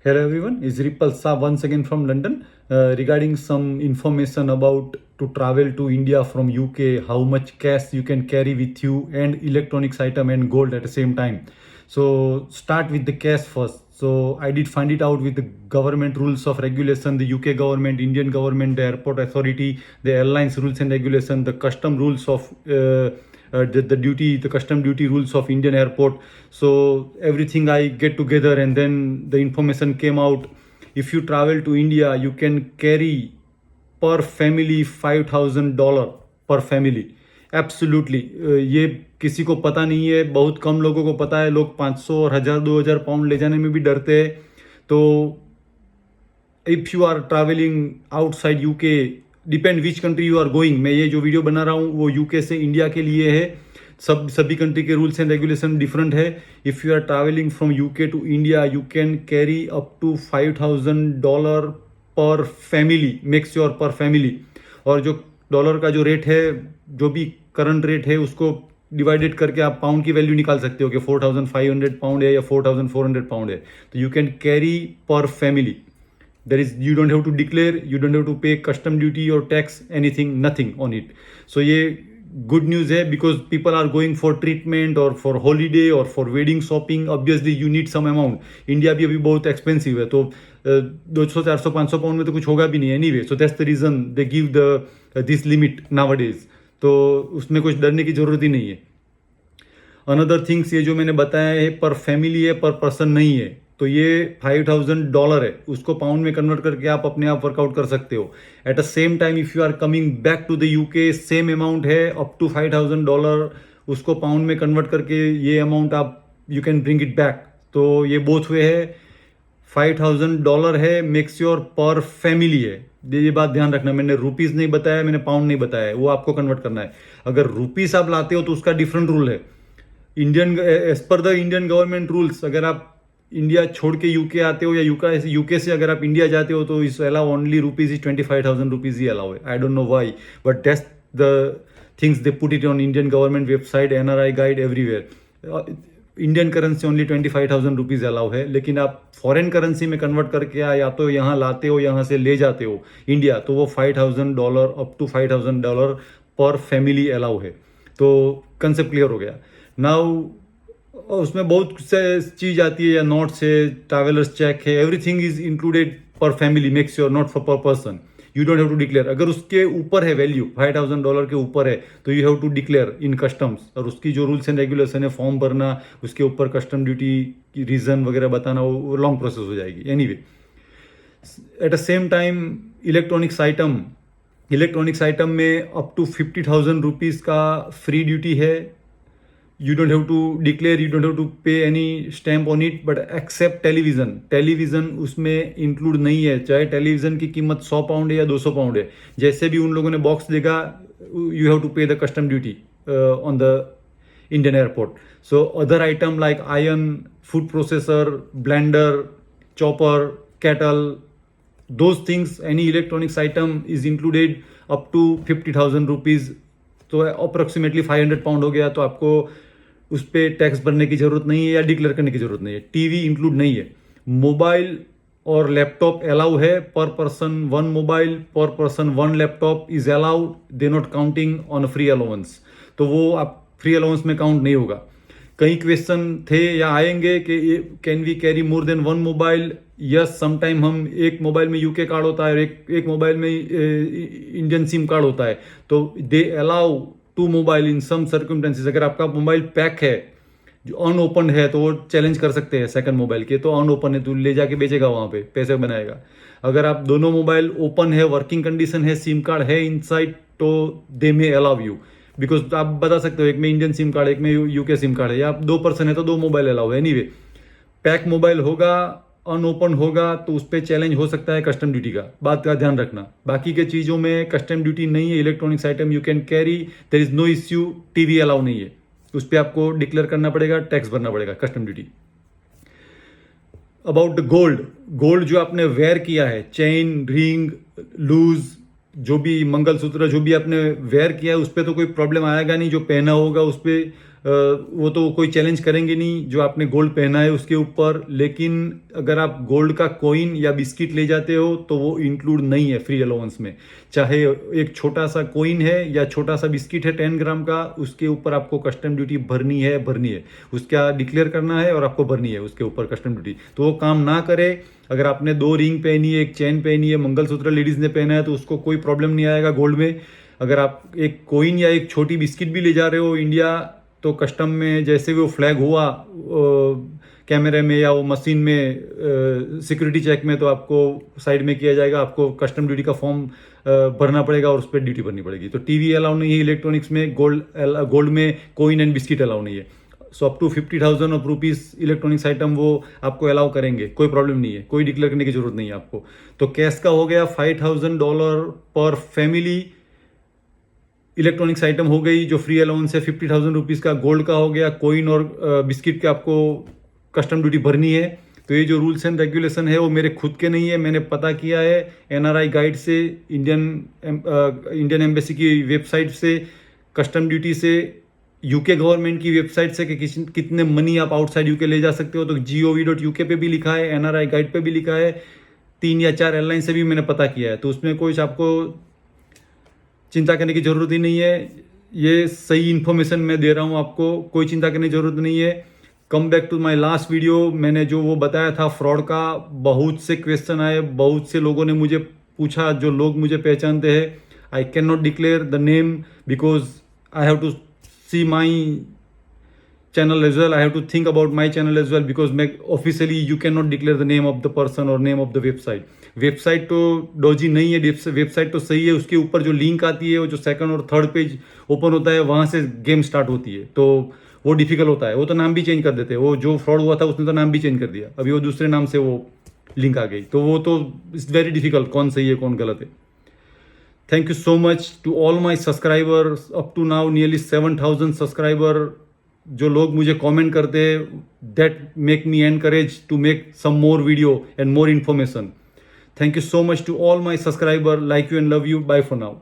Hello everyone, it's Ripple Shah once again from London regarding some information about to travel to India from UK, how much cash you can carry with you and electronics item and gold at the same time. So start with the cash first. So I did find it out with the government rules of regulation, the UK government, Indian government, the airport authority, the airlines rules and regulation, the custom rules of the custom duty rules of Indian airport. So everything I get together and then the information came out. If you travel to India, you can carry per family $5,000 per family. Absolutely ये किसी को पता नहीं है, बहुत कम लोगों को पता है. लोग 500 और 1000-2000 पाउंड ले जाने में भी डरते हैं. तो if you are travelling outside UK, depend which country you are going. मैं ये जो वीडियो बना रहा हूँ वो यूके से इंडिया के लिए है. सभी कंट्री के रूल्स एंड रेगुलेशन डिफरेंट है. If you are travelling from UK to India, you can carry up to $5,000 per family. Make sure per family. और जो डॉलर का जो रेट है, जो भी करंट रेट है, उसको डिवाइडेड करके आप पाउंड की वैल्यू निकाल सकते हो कि 4,500 पाउंड है या 4,400 पाउंड है. तो यू कैन कैरी पर family. There is, you don't have to declare, you don't have to pay custom duty or tax, anything, nothing on it. So ये good news है because people are going for treatment or for holiday or for wedding shopping. Obviously you need some amount. India भी अभी बहुत expensive है, तो 200, 400, 500 pound में तो कुछ होगा भी नहीं anyway. So that's the reason they give this limit nowadays. तो उसमें कुछ डरने की जरूरत ही नहीं है. अनदर थिंग्स, ये जो मैंने बताया है पर फैमिली है, पर पर्सन नहीं है. तो ये $5,000 है. उसको पाउंड में कन्वर्ट करके आप अपने आप वर्कआउट कर सकते हो. At the same time if you are coming back to the UK, same amount है अप टू $5,000. उसको पाउंड में कन्वर्ट करके ये अमाउंट आप you can bring it back. तो ये बोथ वे है. $5,000 है. मेक श्योर पर फैमिली है. ये बात ध्यान रखना, मैंने रुपीज़ नहीं बताया, मैंने पाउंड नहीं बताया. वो आपको कन्वर्ट करना है. अगर रुपीज़ आप लाते हो तो उसका डिफरेंट रूल है. Indian, as per the Indian government rules, अगर आप इंडिया छोड़ के यूके आते हो या यूके से अगर आप इंडिया जाते हो तो इस allow only rupees is 25,000 rupees ही अलाउ है. I don't know why, but that's the things they put it on Indian government website, NRI guide, everywhere. Indian currency only 25,000 rupees allow है. लेकिन आप फॉरेन करेंसी में convert करके या तो यहाँ लाते हो, यहाँ से ले जाते हो इंडिया, तो वो $5,000 up to $5,000 per family allow है. तो कंसेप्ट क्लियर हो गया. नाउ उसमें बहुत से चीज़ आती है, या नोट्स है, ट्रैवलर्स चेक है, everything is included per family. Make sure not for per person. You don't have to declare. अगर उसके ऊपर है वैल्यू, $5,000 के ऊपर है, तो you have to declare in customs. और उसकी जो रूल्स एंड रेगुलेशन है, फॉर्म भरना, उसके ऊपर कस्टम ड्यूटी की रीज़न वगैरह बताना, वो लॉन्ग प्रोसेस हो जाएगी. Anyway, eight the same time electronics item में अप टू 50,000 रुपीज़ का फ्री ड्यूटी है. You don't have to declare, you don't have to pay any stamp on it, but except television उसमें include नहीं है. चाहे television की कीमत 100 pound है या 200 पाउंड है, जैसे भी उन लोगों ने बॉक्स देगा, यू हैव टू पे the custom duty on the Indian airport. So other item like iron, food processor, blender, chopper, cattle, those things, any electronics item is included up to 50,000 rupees. तो approximately 500 pound हो गया. तो आपको उस पर tax भरने की जरूरत नहीं है या डिक्लेयर करने की जरूरत नहीं है. टीवी इंक्लूड नहीं है. मोबाइल और लैपटॉप अलाउ है. पर पर्सन 1 मोबाइल, पर person 1 laptop is allowed. They not counting on free allowance. तो वो आप फ्री अलाउंस में काउंट नहीं होगा. कई क्वेश्चन थे या आएंगे कि can we carry more than 1 mobile. Yes, sometime हम एक मोबाइल में यूके कार्ड होता है और एक मोबाइल में इंडियन सिम कार्ड होता है, तो they allow 2 mobile in some circumstances. अगर आपका मोबाइल पैक है, जो अनओपन है, तो वो चैलेंज कर सकते हैं सेकंड मोबाइल के. तो अनओपन है तो ले जाके बेचेगा, वहाँ पे पैसे बनाएगा. अगर आप दोनों मोबाइल ओपन है, वर्किंग कंडीशन है, सिम कार्ड है इनसाइड, तो दे मे अलाउ यू. बिकॉज आप बता सकते हो एक में इंडियन सिम कार्ड, एक में यूके सिम कार्ड है, या आप 2 पर्सन है तो 2 मोबाइल अलाउ है. एनीवे, पैक मोबाइल होगा, अनओपन होगा, तो उस पर चैलेंज हो सकता है कस्टम ड्यूटी का. बात का ध्यान रखना. बाकी के चीज़ों में कस्टम ड्यूटी नहीं है. Electronics item you can carry, there is no issue. TV allow नहीं है, उस पर आपको डिक्लेयर करना पड़ेगा, टैक्स भरना पड़ेगा, custom duty. About the gold जो आपने वेयर किया है, चेन, रिंग, लूज, जो भी मंगलसूत्र, जो भी आपने वेयर किया है, उस पर तो कोई प्रॉब्लम आएगा नहीं. जो पहना होगा उस पर वो तो कोई चैलेंज करेंगे नहीं जो आपने गोल्ड पहना है उसके ऊपर, लेकिन अगर आप गोल्ड का कॉइन या बिस्किट ले जाते हो तो वो इंक्लूड नहीं है फ्री अलाउंस में। चाहे एक छोटा सा कॉइन है या छोटा सा बिस्किट है 10 ग्राम का, उसके ऊपर आपको कस्टम ड्यूटी भरनी है, उसका डिक्लेयर करना है और आपको भरनी है उसके ऊपर कस्टम ड्यूटी। तो वो काम ना करे। अगर आपने 2 रिंग पहनी है, एक चेन पहनी है, मंगलसूत्र लेडीज ने पहना है, तो उसको कोई प्रॉब्लम नहीं आएगा गोल्ड में। अगर आप एक कॉइन या एक छोटी बिस्किट भी ले जा रहे हो इंडिया, तो कस्टम में जैसे वो फ्लैग हुआ कैमरे में या वो मशीन में सिक्योरिटी चेक में, तो आपको साइड में किया जाएगा, आपको कस्टम ड्यूटी का फॉर्म भरना पड़ेगा और उस पर ड्यूटी भरनी पड़ेगी। तो टीवी अलाउ नहीं है इलेक्ट्रॉनिक्स में, गोल्ड में कॉइन एंड बिस्किट अलाउ नहीं है। So up to 50,000 of rupees electronics item वो आपको अलाउ करेंगे, कोई प्रॉब्लम नहीं है, कोई डिक्लेयर करने की जरूरत नहीं है आपको। तो कैश का हो गया $5,000 पर फैमिली, इलेक्ट्रॉनिक्स आइटम हो गई जो फ्री अलाउंस है 50,000 रुपीज़ का, गोल्ड का हो गया, कॉइन और बिस्किट के आपको कस्टम ड्यूटी भरनी है। तो ये जो रूल्स एंड रेगुलेशन है वो मेरे खुद के नहीं है, मैंने पता किया है एनआरआई गाइड से, इंडियन एम्बेसी की वेबसाइट से, कस्टम ड्यूटी से, यूके गवर्नमेंट की वेबसाइट से कि कितने मनी आप आउटसाइड यूके ले जा सकते हो। तो gov.uk पे भी लिखा है, एनआरआई गाइड पे भी लिखा है, 3 या 4 एयरलाइन से भी मैंने पता किया है। तो उसमें कोई आपको चिंता करने की ज़रूरत ही नहीं है, ये सही इन्फॉर्मेशन मैं दे रहा हूँ आपको, कोई चिंता करने की ज़रूरत नहीं है। Come back to my last video, मैंने जो वो बताया था फ्रॉड का, बहुत से क्वेश्चन आए, बहुत से लोगों ने मुझे पूछा, जो लोग मुझे पहचानते हैं। I can not declare the name because I have to see my channel as well. I have to think about my channel as well because officially you cannot declare the name of the person or name of the website. Website तो doji नहीं है, website तो सही है, उसके ऊपर जो link आती है वो जो सेकंड और थर्ड पेज ओपन होता है वहाँ से गेम स्टार्ट होती है, तो वो डिफिकल्ट होता है। वो तो नाम भी चेंज कर देते हैं, वो जो फ्रॉड हुआ था उसने तो नाम भी चेंज कर दिया, अभी वो दूसरे नाम से वो लिंक आ गई, तो वो तो इट्स वेरी डिफिकल्ट कौन सही है कौन गलत है। Thank you so much to all my subscriber, up to now nearly 7,000 subscriber. जो लोग मुझे कमेंट करते हैं, that make me encourage to make some more video and more information. Thank you so much to all my subscriber, like you and love you, bye for now.